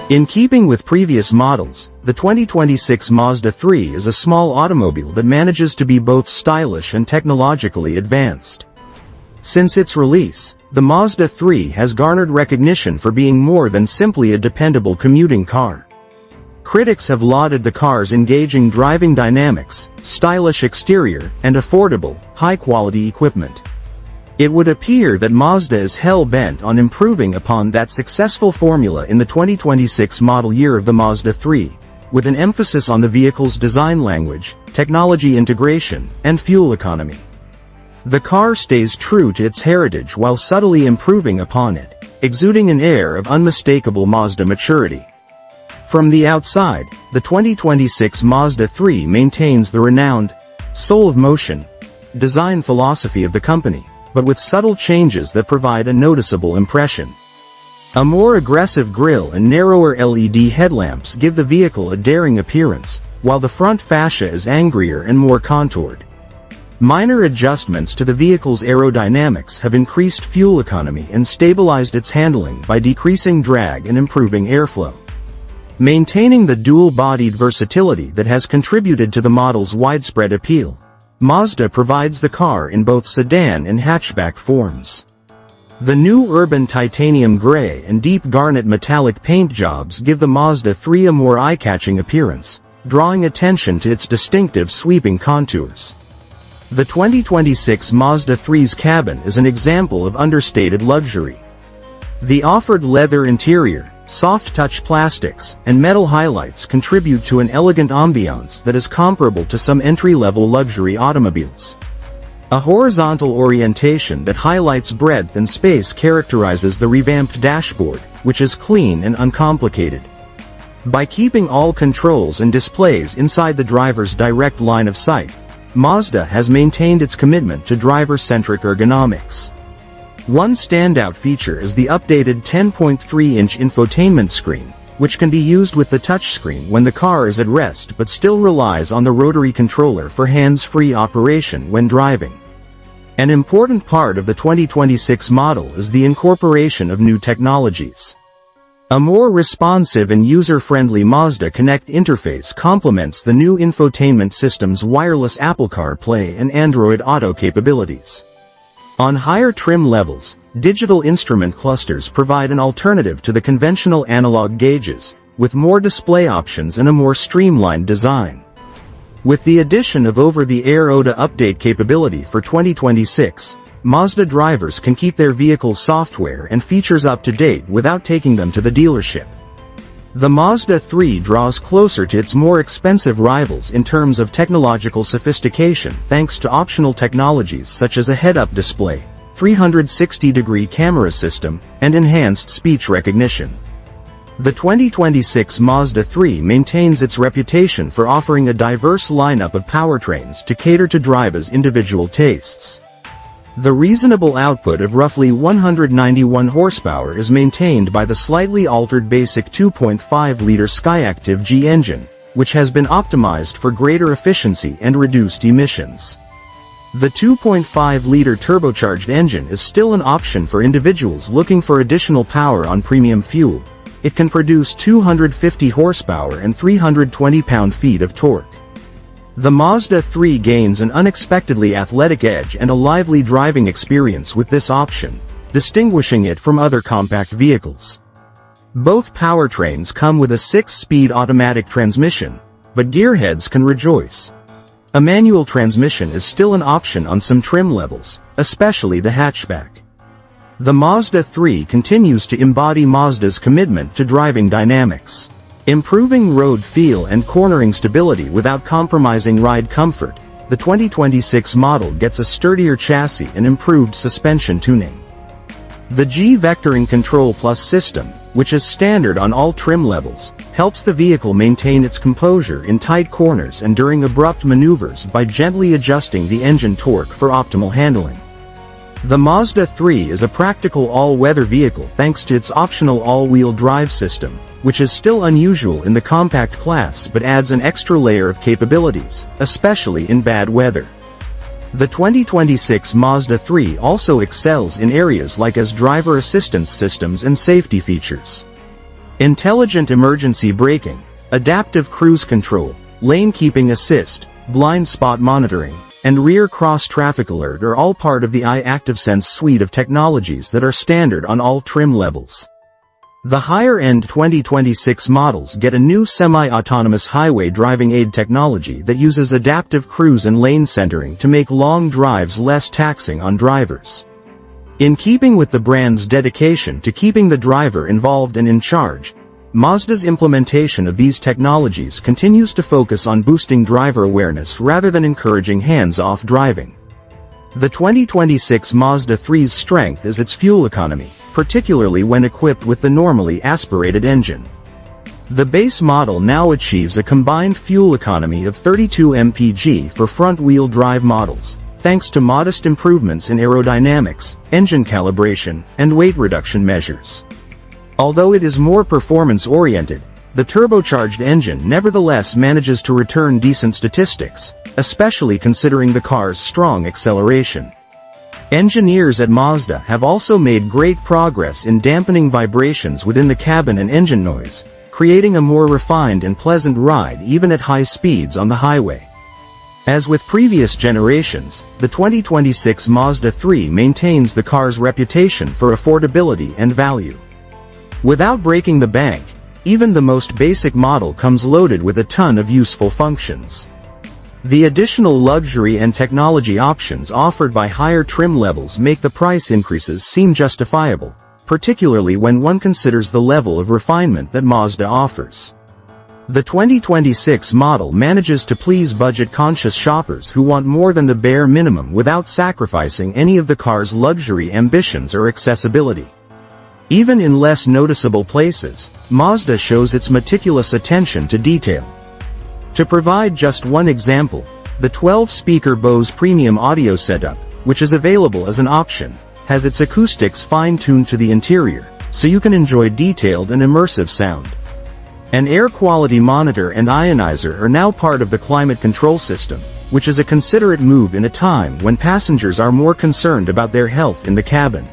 In keeping with previous models, the 2026 Mazda 3 is a small automobile that manages to be both stylish and technologically advanced. Since its release, the Mazda 3 has garnered recognition for being more than simply a dependable commuting car. Critics have lauded the car's engaging driving dynamics, stylish exterior, and affordable, high-quality equipment. It would appear that Mazda is hell-bent on improving upon that successful formula in the 2026 model year of the Mazda 3, with an emphasis on the vehicle's design language, technology integration, and fuel economy. The car stays true to its heritage while subtly improving upon it, exuding an air of unmistakable Mazda maturity. From the outside, the 2026 Mazda 3 maintains the renowned soul of motion design philosophy of the company, but with subtle changes that provide a noticeable impression. A more aggressive grille and narrower LED headlamps give the vehicle a daring appearance, while the front fascia is angrier and more contoured. Minor adjustments to the vehicle's aerodynamics have increased fuel economy and stabilized its handling by decreasing drag and improving airflow. Maintaining the dual-bodied versatility that has contributed to the model's widespread appeal, Mazda provides the car in both sedan and hatchback forms. The new urban titanium gray and deep garnet metallic paint jobs give the Mazda 3 a more eye-catching appearance, drawing attention to its distinctive sweeping contours. The 2026 Mazda 3's cabin is an example of understated luxury. The offered leather interior, soft-touch plastics, and metal highlights contribute to an elegant ambiance that is comparable to some entry-level luxury automobiles. A horizontal orientation that highlights breadth and space characterizes the revamped dashboard, which is clean and uncomplicated. By keeping all controls and displays inside the driver's direct line of sight, Mazda has maintained its commitment to driver-centric ergonomics. One standout feature is the updated 10.3-inch infotainment screen, which can be used with the touchscreen when the car is at rest but still relies on the rotary controller for hands-free operation when driving. An important part of the 2026 model is the incorporation of new technologies. A more responsive and user-friendly Mazda Connect interface complements the new infotainment system's wireless Apple CarPlay and Android Auto capabilities. On higher trim levels, digital instrument clusters provide an alternative to the conventional analog gauges, with more display options and a more streamlined design. With the addition of over-the-air OTA update capability for 2026, Mazda drivers can keep their vehicle's software and features up to date without taking them to the dealership. The Mazda 3 draws closer to its more expensive rivals in terms of technological sophistication thanks to optional technologies such as a head-up display, 360-degree camera system, and enhanced speech recognition. The 2026 Mazda 3 maintains its reputation for offering a diverse lineup of powertrains to cater to drivers' individual tastes. The reasonable output of roughly 191 horsepower is maintained by the slightly altered basic 2.5-liter Skyactiv G engine, which has been optimized for greater efficiency and reduced emissions. The 2.5-liter turbocharged engine is still an option for individuals looking for additional power on premium fuel. It can produce 250 horsepower and 320 pound-feet of torque. The Mazda 3 gains an unexpectedly athletic edge and a lively driving experience with this option, distinguishing it from other compact vehicles. Both powertrains come with a 6-speed automatic transmission, but gearheads can rejoice. A manual transmission is still an option on some trim levels, especially the hatchback. The Mazda 3 continues to embody Mazda's commitment to driving dynamics. Improving road feel and cornering stability without compromising ride comfort, the 2026 model gets a sturdier chassis and improved suspension tuning. The G-Vectoring Control Plus system, which is standard on all trim levels, helps the vehicle maintain its composure in tight corners and during abrupt maneuvers by gently adjusting the engine torque for optimal handling. The Mazda 3 is a practical all-weather vehicle thanks to its optional all-wheel drive system, which is still unusual in the compact class but adds an extra layer of capabilities, especially in bad weather. The 2026 Mazda 3 also excels in areas like as driver assistance systems and safety features. Intelligent emergency braking, adaptive cruise control, lane keeping assist, blind spot monitoring, and rear cross-traffic alert are all part of the iActiveSense suite of technologies that are standard on all trim levels. The higher-end 2026 models get a new semi-autonomous highway driving aid technology that uses adaptive cruise and lane centering to make long drives less taxing on drivers. In keeping with the brand's dedication to keeping the driver involved and in charge, Mazda's implementation of these technologies continues to focus on boosting driver awareness rather than encouraging hands-off driving. The 2026 Mazda 3's strength is its fuel economy, particularly when equipped with the normally aspirated engine. The base model now achieves a combined fuel economy of 32 mpg for front-wheel drive models, thanks to modest improvements in aerodynamics, engine calibration, and weight reduction measures. Although it is more performance-oriented, the turbocharged engine nevertheless manages to return decent statistics, especially considering the car's strong acceleration. Engineers at Mazda have also made great progress in dampening vibrations within the cabin and engine noise, creating a more refined and pleasant ride even at high speeds on the highway. As with previous generations, the 2026 Mazda 3 maintains the car's reputation for affordability and value. Without breaking the bank, even the most basic model comes loaded with a ton of useful functions. The additional luxury and technology options offered by higher trim levels make the price increases seem justifiable, particularly when one considers the level of refinement that Mazda offers. The 2026 model manages to please budget-conscious shoppers who want more than the bare minimum without sacrificing any of the car's luxury ambitions or accessibility. Even in less noticeable places, Mazda shows its meticulous attention to detail. To provide just one example, the 12-speaker Bose premium audio setup, which is available as an option, has its acoustics fine-tuned to the interior, so you can enjoy detailed and immersive sound. An air quality monitor and ionizer are now part of the climate control system, which is a considerate move in a time when passengers are more concerned about their health in the cabin.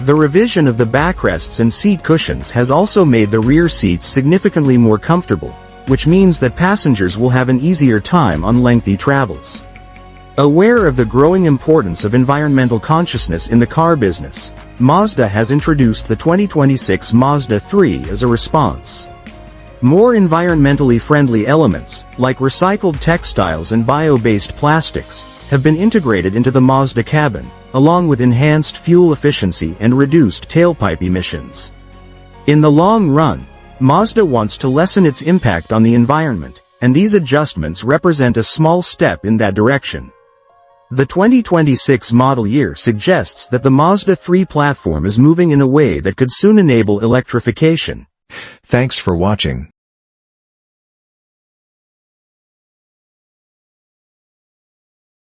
The revision of the backrests and seat cushions has also made the rear seats significantly more comfortable, which means that passengers will have an easier time on lengthy travels. Aware of the growing importance of environmental consciousness in the car business, Mazda has introduced the 2026 Mazda 3 as a response. More environmentally friendly elements, like recycled textiles and bio-based plastics, have been integrated into the Mazda cabin, along with enhanced fuel efficiency and reduced tailpipe emissions. In the long run, Mazda wants to lessen its impact on the environment, and these adjustments represent a small step in that direction. The 2026 model year suggests that the Mazda 3 platform is moving in a way that could soon enable electrification. Thanks for watching.